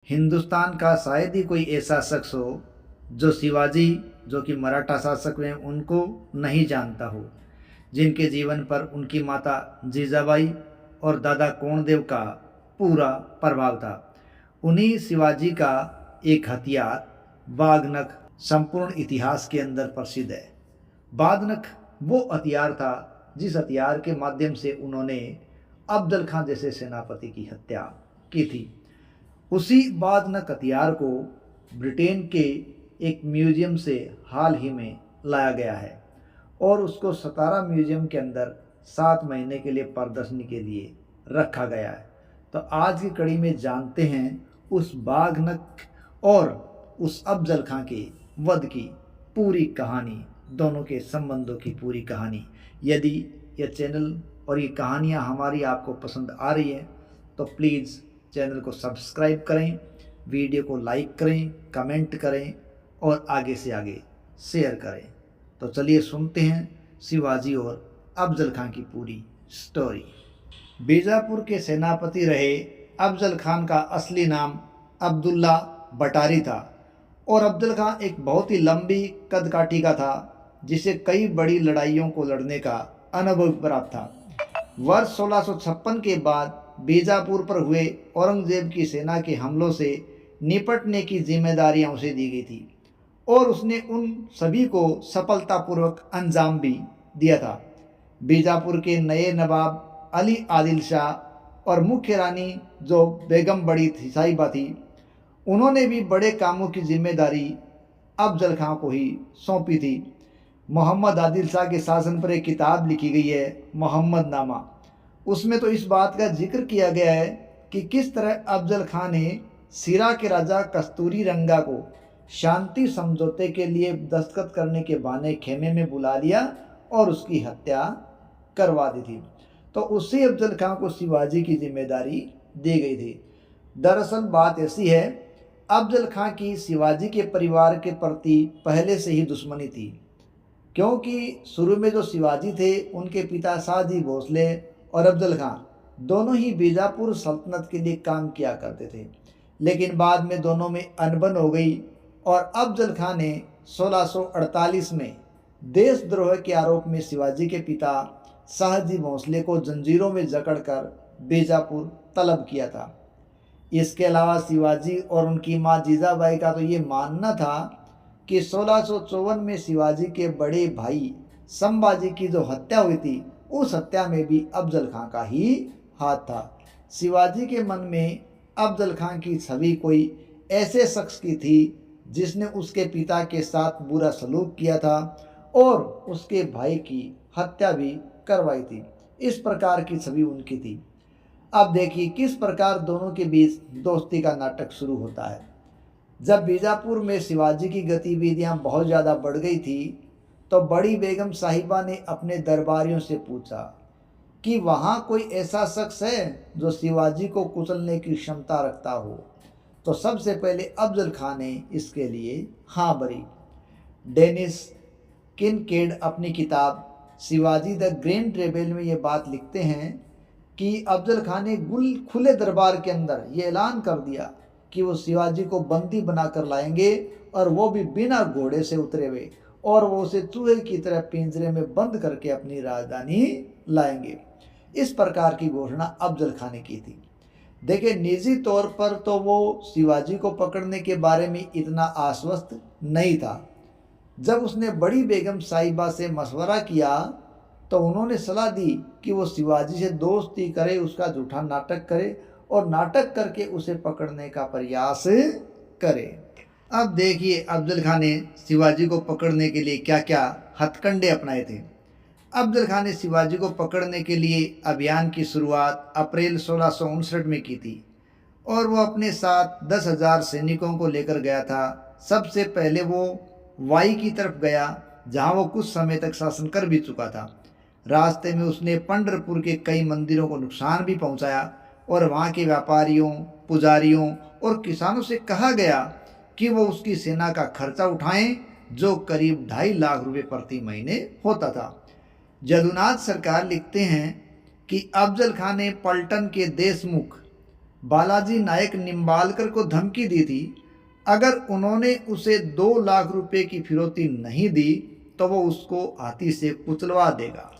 हिंदुस्तान का शायद ही कोई ऐसा शख्स हो जो शिवाजी, जो कि मराठा शासक हैं, उनको नहीं जानता हो, जिनके जीवन पर उनकी माता जीजाबाई और दादा कोंडदेव का पूरा प्रभाव था। उन्हीं शिवाजी का एक हथियार बाघनख संपूर्ण इतिहास के अंदर प्रसिद्ध है। बाघनख वो हथियार था जिस हथियार के माध्यम से उन्होंने अफजल खां जैसे सेनापति की हत्या की थी। उसी बाघनख हथियार को ब्रिटेन के एक म्यूजियम से हाल ही में लाया गया है और उसको सतारा म्यूजियम के अंदर 7 महीने के लिए प्रदर्शनी के लिए रखा गया है। तो आज की कड़ी में जानते हैं उस बाघनख और उस अफजल खां के वध की पूरी कहानी, दोनों के संबंधों की पूरी कहानी। यदि यह चैनल और ये कहानियाँ हमारी आपको पसंद आ रही है तो प्लीज़ चैनल को सब्सक्राइब करें, वीडियो को लाइक करें, कमेंट करें और आगे से आगे शेयर करें। तो चलिए सुनते हैं शिवाजी और अफजल खां की पूरी स्टोरी। बीजापुर के सेनापति रहे अफजल खान का असली नाम अब्दुल्ला बटारी था और अफजल खां एक बहुत ही लंबी कदकाठी का था, जिसे कई बड़ी लड़ाइयों को लड़ने का अनुभव प्राप्त था। वर्ष 1656 के बाद बीजापुर पर हुए औरंगजेब की सेना के हमलों से निपटने की जिम्मेदारियां उसे दी गई थी और उसने उन सभी को सफलतापूर्वक अंजाम भी दिया था। बीजापुर के नए नवाब अली आदिल शाह और मुख्य रानी जो बेगम बड़ी थी साहिबा थी, उन्होंने भी बड़े कामों की जिम्मेदारी अफजल खां को ही सौंपी थी। मोहम्मद आदिल शाह के शासन पर एक किताब लिखी गई है, मोहम्मद नामा। उसमें तो इस बात का जिक्र किया गया है कि किस तरह अफजल खां ने सिरा के राजा कस्तूरी रंगा को शांति समझौते के लिए दस्तखत करने के बहाने खेमे में बुला लिया और उसकी हत्या करवा दी थी। तो उससे अफजल खां को शिवाजी की जिम्मेदारी दी गई थी। दरअसल बात ऐसी है, अफजल खां की शिवाजी के परिवार के प्रति पहले से ही दुश्मनी थी, क्योंकि शुरू में जो शिवाजी थे उनके पिता शाहजी भोसले और अफजल खां दोनों ही बीजापुर सल्तनत के लिए काम किया करते थे। लेकिन बाद में दोनों में अनबन हो गई और अफजल खां ने 1648 में देशद्रोह के आरोप में शिवाजी के पिता शाहजी भोसले को जंजीरों में जकड़कर बीजापुर तलब किया था। इसके अलावा शिवाजी और उनकी मां जीजाबाई का तो ये मानना था कि 1654 में शिवाजी के बड़े भाई संभाजी की जो हत्या हुई थी, उस हत्या में भी अफजल खां का ही हाथ था। शिवाजी के मन में अफजल खां की छवि कोई ऐसे शख्स की थी जिसने उसके पिता के साथ बुरा सलूक किया था और उसके भाई की हत्या भी करवाई थी। इस प्रकार की छवि उनकी थी। अब देखिए किस प्रकार दोनों के बीच दोस्ती का नाटक शुरू होता है। जब बीजापुर में शिवाजी की गतिविधियां बहुत ज़्यादा बढ़ गई थी तो बड़ी बेगम साहिबा ने अपने दरबारियों से पूछा कि वहाँ कोई ऐसा शख्स है जो शिवाजी को कुचलने की क्षमता रखता हो। तो सबसे पहले अफजल खां ने इसके लिए हाँ भरी। डेनिस किनकेड अपनी किताब शिवाजी द ग्रेट रेबेल में ये बात लिखते हैं कि अफजल खां ने खुले दरबार के अंदर ये ऐलान कर दिया कि वो शिवाजी को बंदी बनाकर लाएंगे और वो भी बिना घोड़े से उतरे हुए, और वो उसे चूहे की तरह पिंजरे में बंद करके अपनी राजधानी लाएंगे। इस प्रकार की घोषणा अफजल खां ने की थी। देखिए निजी तौर पर तो वो शिवाजी को पकड़ने के बारे में इतना आश्वस्त नहीं था। जब उसने बड़ी बेगम साहिबा से मशवरा किया तो उन्होंने सलाह दी कि वो शिवाजी से दोस्ती करे, उसका झूठा नाटक करे और नाटक करके उसे पकड़ने का प्रयास करे। अब देखिए अफजल खां ने शिवाजी को पकड़ने के लिए क्या क्या हथकंडे अपनाए थे। अफजल खां ने शिवाजी को पकड़ने के लिए अभियान की शुरुआत अप्रैल 1659 में की थी और वो अपने साथ 10,000 सैनिकों को लेकर गया था। सबसे पहले वो वाई की तरफ गया, जहाँ वो कुछ समय तक शासन कर भी चुका था। रास्ते में उसने पंढरपुर के कई मंदिरों को नुकसान भी पहुंचाया और वहाँ के व्यापारियों, पुजारियों और किसानों से कहा गया कि वो उसकी सेना का खर्चा उठाएं, जो करीब 2.5 लाख रुपए प्रति महीने होता था। जदुनाथ सरकार लिखते हैं कि अफजल खां ने पलटन के देशमुख बालाजी नायक निम्बालकर को धमकी दी थी, अगर उन्होंने उसे 2 लाख रुपए की फिरौती नहीं दी तो वो उसको हाथी से कुचलवा देगा।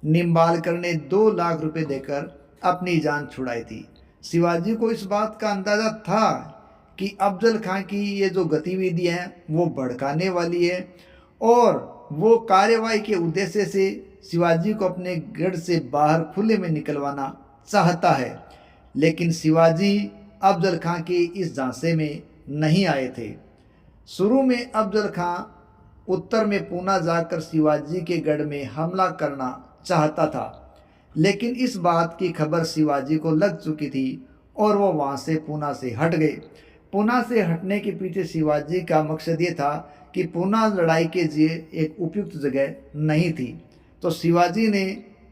निम्बालकर ने 2 लाख रुपए देकर अपनी जान छुड़ाई थी। शिवाजी को इस बात का अंदाज़ा था कि अफजल खां की ये जो गतिविधियाँ हैं वो भड़काने वाली है और वो कार्यवाही के उद्देश्य से शिवाजी को अपने गढ़ से बाहर खुले में निकलवाना चाहता है। लेकिन शिवाजी अफजल खां के इस झांसे में नहीं आए थे। शुरू में अफजल खां उत्तर में पूना जाकर शिवाजी के गढ़ में हमला करना चाहता था, लेकिन इस बात की खबर शिवाजी को लग चुकी थी और वो वहाँ से पूना से हट गए। पूना से हटने के पीछे शिवाजी का मकसद ये था कि पूना लड़ाई के लिए एक उपयुक्त जगह नहीं थी, तो शिवाजी ने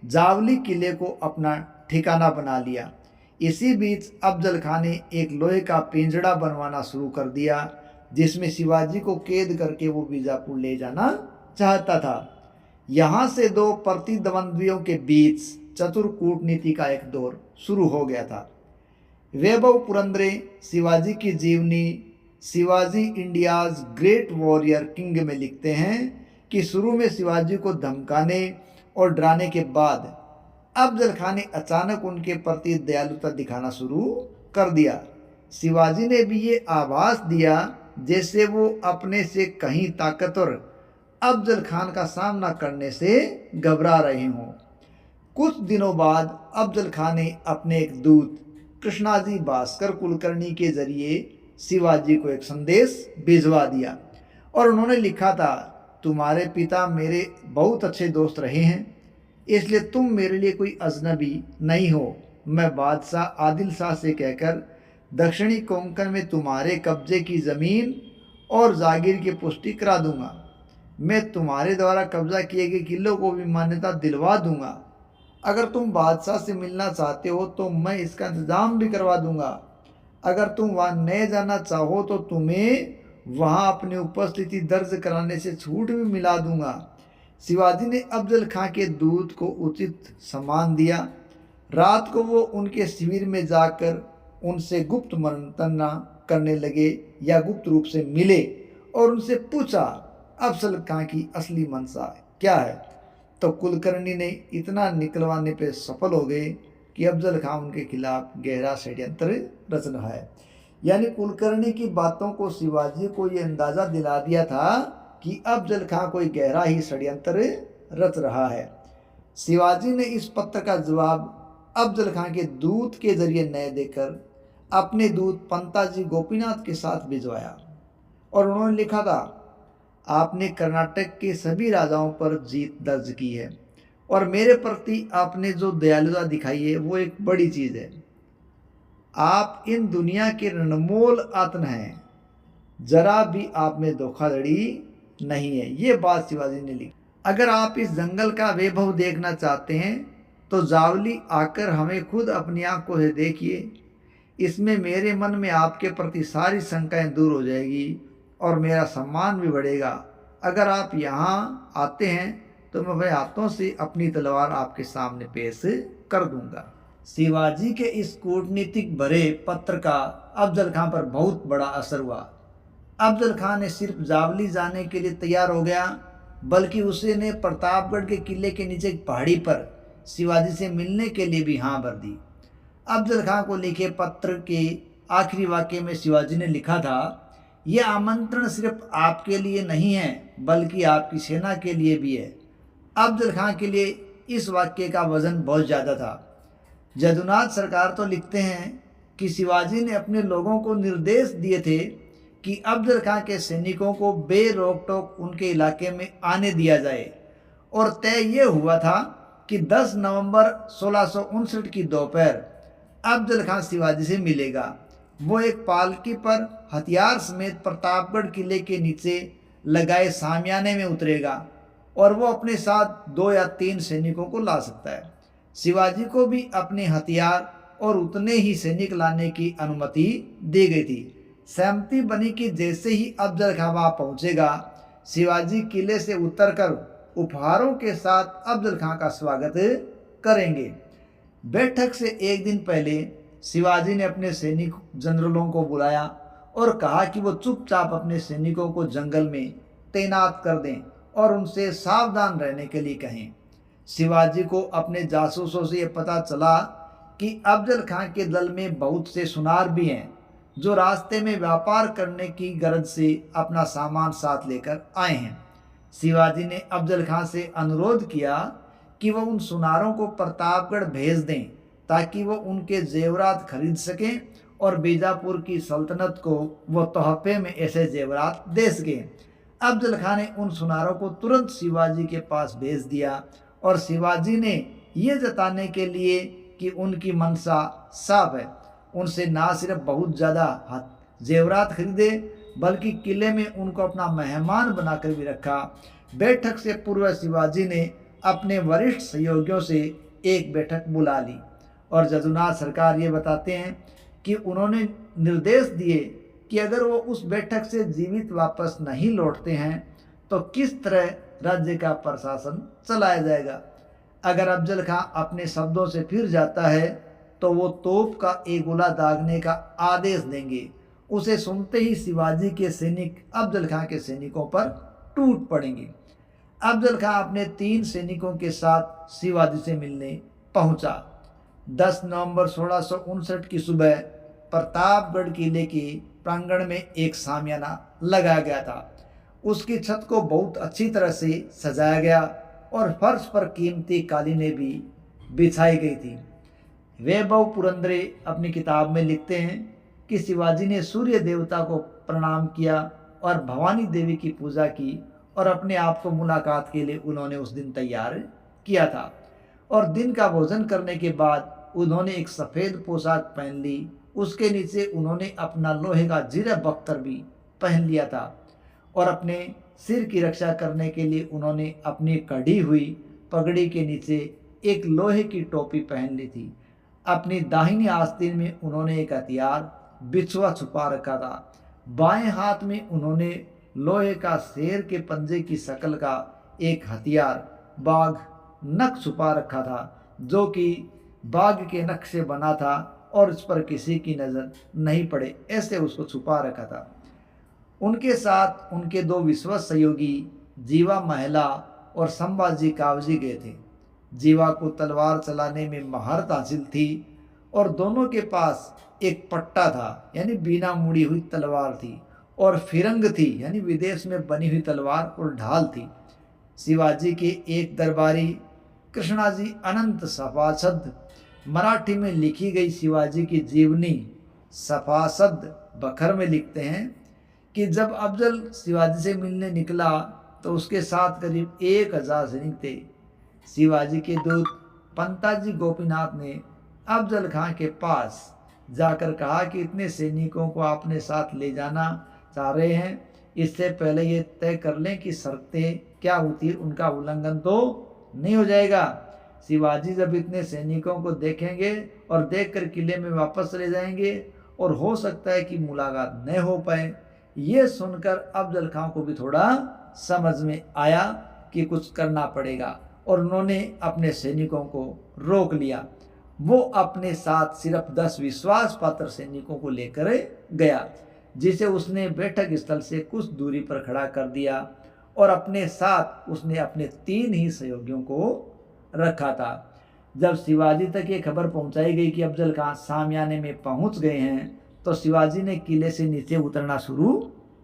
जावली किले को अपना ठिकाना बना लिया। इसी बीच अफजल खां ने एक लोहे का पिंजड़ा बनवाना शुरू कर दिया, जिसमें शिवाजी को कैद करके वो बीजापुर ले जाना चाहता था। यहाँ से 2 प्रतिद्वंद्वियों के बीच चतुर कूटनीति का एक दौर शुरू हो गया था। वैभव पुरंदरे शिवाजी की जीवनी Shivaji India's great warrior king में लिखते हैं कि शुरू में शिवाजी को धमकाने और डराने के बाद अफजल खां ने अचानक उनके प्रति दयालुता दिखाना शुरू कर दिया। शिवाजी ने भी ये आभास दिया जैसे वो अपने से कहीं ताकतवर अफजल खान का सामना करने से घबरा रहे हों। कुछ दिनों बाद अफजल खान ने अपने एक दूत कृष्णाजी भास्कर कुलकर्णी के जरिए शिवाजी को एक संदेश भिजवा दिया और उन्होंने लिखा था, तुम्हारे पिता मेरे बहुत अच्छे दोस्त रहे हैं, इसलिए तुम मेरे लिए कोई अजनबी नहीं हो। मैं बादशाह आदिल शाह से कहकर दक्षिणी कोंकण में तुम्हारे कब्जे की ज़मीन और जागीर की पुष्टि करा दूंगा। मैं तुम्हारे द्वारा कब्जा किए गए किलों को भी मान्यता दिलवा दूंगा। अगर तुम बादशाह से मिलना चाहते हो तो मैं इसका इंतज़ाम भी करवा दूंगा। अगर तुम वहाँ नहीं जाना चाहो तो तुम्हें वहाँ अपनी उपस्थिति दर्ज कराने से छूट भी मिला दूंगा। शिवाजी ने अफजल खां के दूत को उचित सम्मान दिया। रात को वो उनके शिविर में जाकर उनसे गुप्त मंत्रणा करने लगे या गुप्त रूप से मिले और उनसे पूछा अफजल खां की असली मंशा क्या है। तो कुलकर्णी ने इतना निकलवाने पे सफल हो गए कि अफजल खां उनके खिलाफ गहरा षड्यंत्र रच रहा है। यानी कुलकर्णी की बातों को शिवाजी को ये अंदाज़ा दिला दिया था कि अफजल खां कोई गहरा ही षड्यंत्र रच रहा है। शिवाजी ने इस पत्र का जवाब अफजल खां के दूत के जरिए न देकर अपने दूत पंताजी गोपीनाथ के साथ भिजवाया और उन्होंने लिखा था, आपने कर्नाटक के सभी राजाओं पर जीत दर्ज की है और मेरे प्रति आपने जो दयालुता दिखाई है वो एक बड़ी चीज़ है। आप इन दुनिया के अनमोल आतन हैं, जरा भी आप में धोखाधड़ी नहीं है। ये बात शिवाजी ने लिखी। अगर आप इस जंगल का वैभव देखना चाहते हैं तो जावली आकर हमें खुद अपनी आंखों से देखिए। इसमें मेरे मन में आपके प्रति सारी शंकाएं दूर हो जाएगी और मेरा सम्मान भी बढ़ेगा। अगर आप यहाँ आते हैं तो मैं अपने हाथों से अपनी तलवार आपके सामने पेश कर दूंगा। शिवाजी के इस कूटनीतिक भरे पत्र का अफजल खां पर बहुत बड़ा असर हुआ। अफजल खां ने सिर्फ जावली जाने के लिए तैयार हो गया, बल्कि उसने प्रतापगढ़ के किले के नीचे एक पहाड़ी पर शिवाजी से मिलने के लिए भी हाँ भर दी। अफजल खां को लिखे पत्र के आखिरी वाक्य में शिवाजी ने लिखा था, यह आमंत्रण सिर्फ आपके लिए नहीं है बल्कि आपकी सेना के लिए भी है। अफजल खां के लिए इस वाक्य का वजन बहुत ज़्यादा था। जदुनाथ सरकार तो लिखते हैं कि शिवाजी ने अपने लोगों को निर्देश दिए थे कि अफजल खां के सैनिकों को बेरोक टोक उनके इलाके में आने दिया जाए और तय ये हुआ था कि 10 नवंबर 1659 की दोपहर अफजल खां शिवाजी से मिलेगा। वो एक पालकी पर हथियार समेत प्रतापगढ़ किले के नीचे लगाए सामियाने में उतरेगा और वो अपने साथ 2 या 3 सैनिकों को ला सकता है। शिवाजी को भी अपने हथियार और उतने ही सैनिक लाने की अनुमति दी गई थी। सहमति बनी कि जैसे ही अफजल खां वहाँ पहुँचेगा, शिवाजी किले से उतरकर उपहारों के साथ अफजल खां का स्वागत करेंगे। बैठक से एक दिन पहले शिवाजी ने अपने सैनिक जनरलों को बुलाया और कहा कि वो चुपचाप अपने सैनिकों को जंगल में तैनात कर दें और उनसे सावधान रहने के लिए कहें। शिवाजी को अपने जासूसों से ये पता चला कि अफजल खां के दल में बहुत से सुनार भी हैं जो रास्ते में व्यापार करने की गरज से अपना सामान साथ लेकर आए हैं। शिवाजी ने अफजल खां से अनुरोध किया कि वह उन सुनारों को प्रतापगढ़ भेज दें ताकि वो उनके जेवरात खरीद सकें और बीजापुर की सल्तनत को वो तोहफे में ऐसे जेवरात दे सकें। अफजल खां ने उन सुनारों को तुरंत शिवाजी के पास भेज दिया और शिवाजी ने ये जताने के लिए कि उनकी मनसा साफ है, उनसे ना सिर्फ बहुत ज़्यादा जेवरात खरीदे बल्कि किले में उनको अपना मेहमान बनाकर भी रखा। बैठक से पूर्व शिवाजी ने अपने वरिष्ठ सहयोगियों से एक बैठक बुला ली और जदुनाथ सरकार ये बताते हैं कि उन्होंने निर्देश दिए कि अगर वो उस बैठक से जीवित वापस नहीं लौटते हैं तो किस तरह राज्य का प्रशासन चलाया जाएगा। अगर अफजल खां अपने शब्दों से फिर जाता है तो वो तोप का एक गोला दागने का आदेश देंगे। उसे सुनते ही शिवाजी के सैनिक अफजल खां के सैनिकों पर टूट पड़ेंगे। अफजल खां अपने 3 सैनिकों के साथ शिवाजी से मिलने पहुंचा। 10 नवंबर 1659 की सुबह प्रतापगढ़ किले के प्रांगण में एक सामियाना लगाया गया था। उसकी छत को बहुत अच्छी तरह से सजाया गया और फर्श पर कीमती कालीनें भी बिछाई गई थी। वैभव पुरंदरे अपनी किताब में लिखते हैं कि शिवाजी ने सूर्य देवता को प्रणाम किया और भवानी देवी की पूजा की और अपने आप को मुलाकात के लिए उन्होंने उस दिन तैयार किया था। और दिन का भोजन करने के बाद उन्होंने एक सफ़ेद पोशाक पहन ली। उसके नीचे उन्होंने अपना लोहे का जीरा बख्तर भी पहन लिया था और अपने सिर की रक्षा करने के लिए उन्होंने अपनी कढ़ी हुई पगड़ी के नीचे एक लोहे की टोपी पहन ली थी। अपनी दाहिनी आस्तीन में उन्होंने एक हथियार बिछुआ छुपा रखा था। बाएं हाथ में उन्होंने लोहे का शेर के पंजे की शक्ल का एक हथियार बाघ नख छुपा रखा था जो कि बाघ के नख से बना था और इस पर किसी की नज़र नहीं पड़े, ऐसे उसको छुपा रखा था। उनके साथ उनके 2 विश्वस्त सहयोगी जीवा महिला और संभाजी कावजी गए थे। जीवा को तलवार चलाने में महारत हासिल थी और दोनों के पास एक पट्टा था यानी बिना मुड़ी हुई तलवार थी और फिरंग थी यानी विदेश में बनी हुई तलवार और ढाल थी। शिवाजी के एक दरबारी कृष्णाजी अनंत सभासद मराठी में लिखी गई शिवाजी की जीवनी सभासद बखर में लिखते हैं कि जब अफजल शिवाजी से मिलने निकला तो उसके साथ करीब 1000 सैनिक थे। शिवाजी के दूत पंताजी गोपीनाथ ने अफजल खां के पास जाकर कहा कि इतने सैनिकों को आपने साथ ले जाना चाह रहे हैं, इससे पहले ये तय कर लें कि शर्तें क्या होती है, उनका उल्लंघन तो नहीं हो जाएगा। शिवाजी जब इतने सैनिकों को देखेंगे और देखकर किले में वापस चले जाएंगे और हो सकता है कि मुलाकात न हो पाए। ये सुनकर अफजल खां को भी थोड़ा समझ में आया कि कुछ करना पड़ेगा और उन्होंने अपने सैनिकों को रोक लिया। वो अपने साथ सिर्फ 10 विश्वास पात्र सैनिकों को लेकर गया जिसे उसने बैठक स्थल से कुछ दूरी पर खड़ा कर दिया और अपने साथ उसने अपने 3 ही सहयोगियों को रखा था। जब शिवाजी तक ये खबर पहुंचाई गई कि अफजल खां सामियाने में पहुंच गए हैं तो शिवाजी ने किले से नीचे उतरना शुरू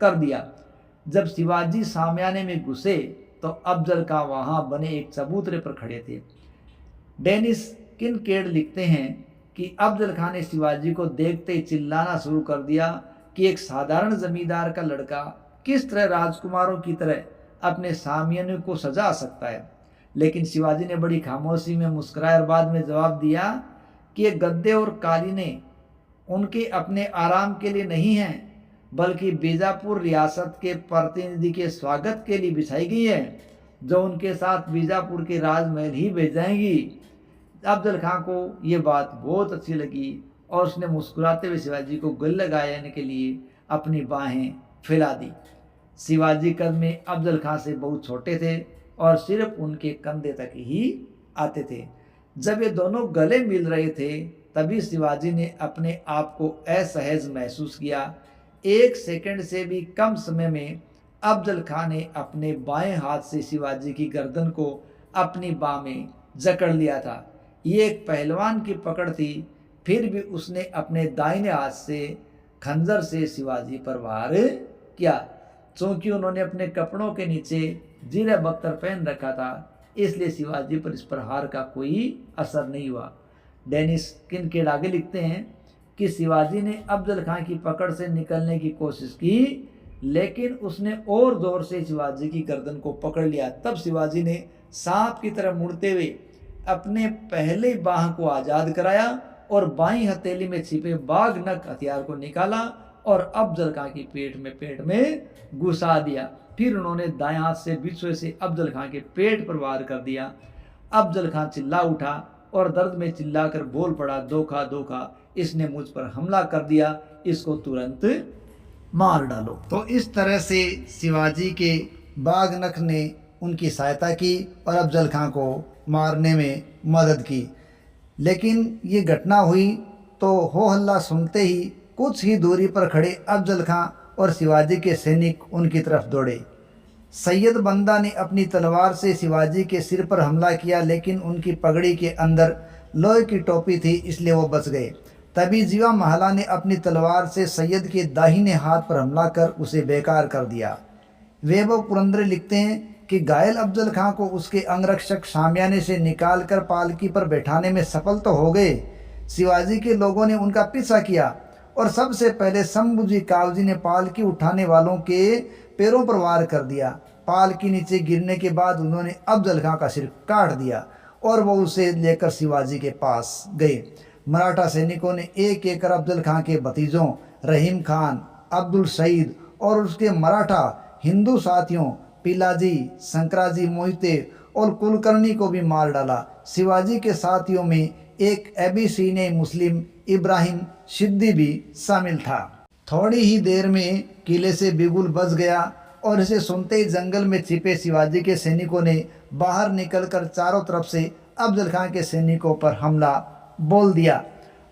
कर दिया। जब शिवाजी सामियाने में घुसे तो अफजल खां वहां बने एक चबूतरे पर खड़े थे। डेनिस किनकेड लिखते हैं कि अफजल खां ने शिवाजी को देखते ही चिल्लाना शुरू कर दिया कि एक साधारण जमींदार का लड़का किस तरह राजकुमारों की तरह अपने सामियाने को सजा सकता है। लेकिन शिवाजी ने बड़ी खामोशी में मुस्कुराया और बाद में जवाब दिया कि ये गद्दे और कालीनें उनके अपने आराम के लिए नहीं हैं बल्कि बीजापुर रियासत के प्रतिनिधि के स्वागत के लिए बिछाई गई है जो उनके साथ बीजापुर के राजमहल ही भेज जाएंगी। अफजल खां को ये बात बहुत अच्छी लगी और उसने मुस्कुराते हुए शिवाजी को गले लगाने के लिए अपनी बाहें फैला दी। शिवाजी कद में अफजल खां से बहुत छोटे थे और सिर्फ उनके कंधे तक ही आते थे। जब ये दोनों गले मिल रहे थे तभी शिवाजी ने अपने आप को असहज महसूस किया। 1 सेकंड से भी कम समय में अफजल खां ने अपने बाएं हाथ से शिवाजी की गर्दन को अपनी बाह में जकड़ लिया था। ये एक पहलवान की पकड़ थी। फिर भी उसने अपने दाहिने हाथ से खंजर से शिवाजी पर वार किया। चूंकि उन्होंने अपने कपड़ों के नीचे जीरा बख्तर पहन रखा था, इसलिए शिवाजी पर इस प्रहार का कोई असर नहीं हुआ। डेनिस किनकेड आगे लिखते हैं कि शिवाजी ने अफजल खां की पकड़ से निकलने की कोशिश की, लेकिन उसने और जोर से शिवाजी की गर्दन को पकड़ लिया। तब शिवाजी ने सांप की तरह मुड़ते हुए अपने पहले बाह को आज़ाद कराया और बाईं हथेली में छिपे बाघ नख हथियार को निकाला और अफजल खां की पेट में घुसा दिया। फिर उन्होंने दाएं हाथ से बिछुए से अफजल खां के पेट पर वार कर दिया। अफजल खां चिल्ला उठा और दर्द में चिल्लाकर बोल पड़ा, धोखा धोखा, इसने मुझ पर हमला कर दिया, इसको तुरंत मार डालो। तो इस तरह से शिवाजी के बाघ नख ने उनकी सहायता की और अफजल खां को मारने में मदद की। लेकिन ये घटना हुई तो हो हल्ला सुनते ही कुछ ही दूरी पर खड़े अफजल खां और शिवाजी के सैनिक उनकी तरफ दौड़े। सैयद बंदा ने अपनी तलवार से शिवाजी के सिर पर हमला किया, लेकिन उनकी पगड़ी के अंदर लोहे की टोपी थी, इसलिए वो बच गए। तभी जीवा महला ने अपनी तलवार से सैयद के दाहिने हाथ पर हमला कर उसे बेकार कर दिया। वैभव पुरंदरे लिखते हैं कि घायल अफजल खां को उसके अंगरक्षक शामियाने से निकालकर पालकी पर बैठाने में सफल तो हो गए। शिवाजी के लोगों ने उनका पीछा किया और सबसे पहले शंभूजी कावजी ने पालकी उठाने वालों के पैरों पर वार कर दिया। पालकी नीचे गिरने के बाद उन्होंने अफजल खां का सिर काट दिया और वो उसे लेकर शिवाजी के पास गए। मराठा सैनिकों ने एक एक कर अफजल खां के भतीजों रहीम खान, अब्दुल सईद और उसके मराठा हिंदू साथियों पिलाजी, शंकराजी मोहिते और कुलकर्णी को भी मार डाला। शिवाजी के साथियों में एक एबीसीनी मुस्लिम इब्राहिम सिद्दी भी शामिल था। थोड़ी ही देर में किले से बिगुल बज गया और इसे सुनते ही जंगल में छिपे शिवाजी के सैनिकों ने बाहर निकलकर चारों तरफ से अफजल खां के सैनिकों पर हमला बोल दिया।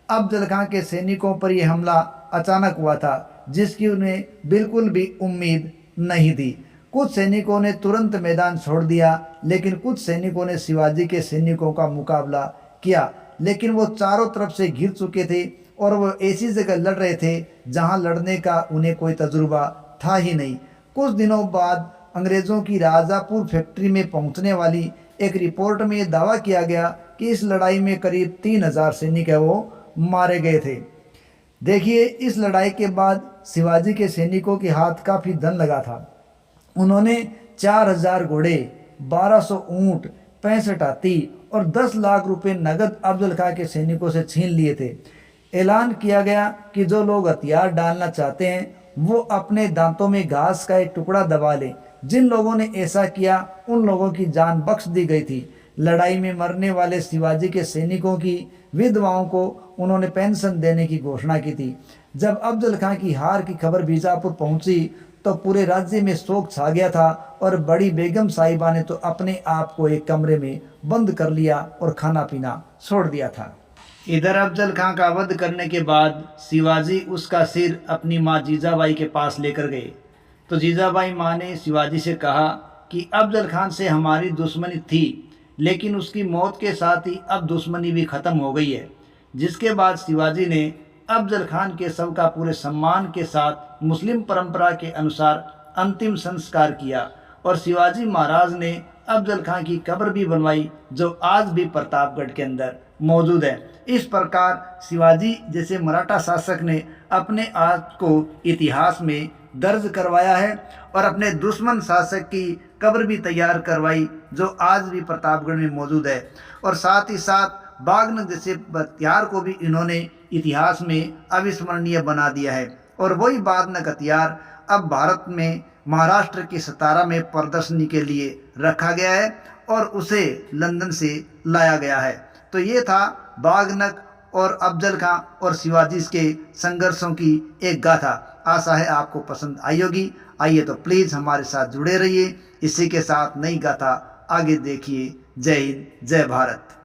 अफजल खां के सैनिकों पर यह हमला अचानक हुआ था, जिसकी उन्हें बिल्कुल भी उम्मीद नहीं थी। कुछ सैनिकों ने तुरंत मैदान छोड़ दिया, लेकिन कुछ सैनिकों ने शिवाजी के सैनिकों का मुकाबला किया, लेकिन वो चारों तरफ से घिर चुके थे और वो ऐसी जगह लड़ रहे थे जहां लड़ने का उन्हें कोई तजुर्बा था ही नहीं। कुछ दिनों बाद अंग्रेज़ों की राजापुर फैक्ट्री में पहुंचने वाली एक रिपोर्ट में यह दावा किया गया कि इस लड़ाई में करीब 3000 सैनिक है वो मारे गए थे। देखिए, इस लड़ाई के बाद शिवाजी के सैनिकों के हाथ काफ़ी धन लगा था। उन्होंने 4000 घोड़े, 1200 ऊँट, 65 हाथी और 10 लाख रुपए नगद अफजल खां के सैनिकों से छीन लिए थे। ऐलान किया गया कि जो लोग हथियार डालना चाहते हैं वो अपने दांतों में घास का एक टुकड़ा दबा लें। जिन लोगों ने ऐसा किया उन लोगों की जान बख्श दी गई थी। लड़ाई में मरने वाले शिवाजी के सैनिकों की विधवाओं को उन्होंने पेंशन देने की घोषणा की थी। जब अफजल खां की हार की खबर बीजापुर पहुंची तो पूरे राज्य में शोक छा गया था और बड़ी बेगम साहिबा ने तो अपने आप को एक कमरे में बंद कर लिया और खाना पीना छोड़ दिया था। इधर अफजल खां का वध करने के बाद शिवाजी उसका सिर अपनी माँ जीजाबाई के पास लेकर गए। तो जीजाबाई माँ ने शिवाजी से कहा कि अफजल खान से हमारी दुश्मनी थी, लेकिन उसकी मौत के साथ ही अब दुश्मनी भी ख़त्म हो गई है। जिसके बाद शिवाजी ने अफजल खान के शव का पूरे सम्मान के साथ मुस्लिम परंपरा के अनुसार अंतिम संस्कार किया और शिवाजी महाराज ने अफजल खान की कब्र भी बनवाई, जो आज भी प्रतापगढ़ के अंदर मौजूद है। इस प्रकार शिवाजी जैसे मराठा शासक ने अपने आप को इतिहास में दर्ज करवाया है और अपने दुश्मन शासक की कब्र भी तैयार करवाई, जो आज भी प्रतापगढ़ में मौजूद है। और साथ ही साथ बागनक जैसे हथियार को भी इन्होंने इतिहास में अविस्मरणीय बना दिया है। और वही बागनक हथियार अब भारत में महाराष्ट्र की सतारा में प्रदर्शनी के लिए रखा गया है और उसे लंदन से लाया गया है। तो ये था बागनक और अफजल खां और शिवाजी के संघर्षों की एक गाथा। आशा है आपको पसंद आई होगी। आइए तो प्लीज़ हमारे साथ जुड़े रहिए। इसी के साथ नई गाथा आगे देखिए। जय हिंद, जय भारत।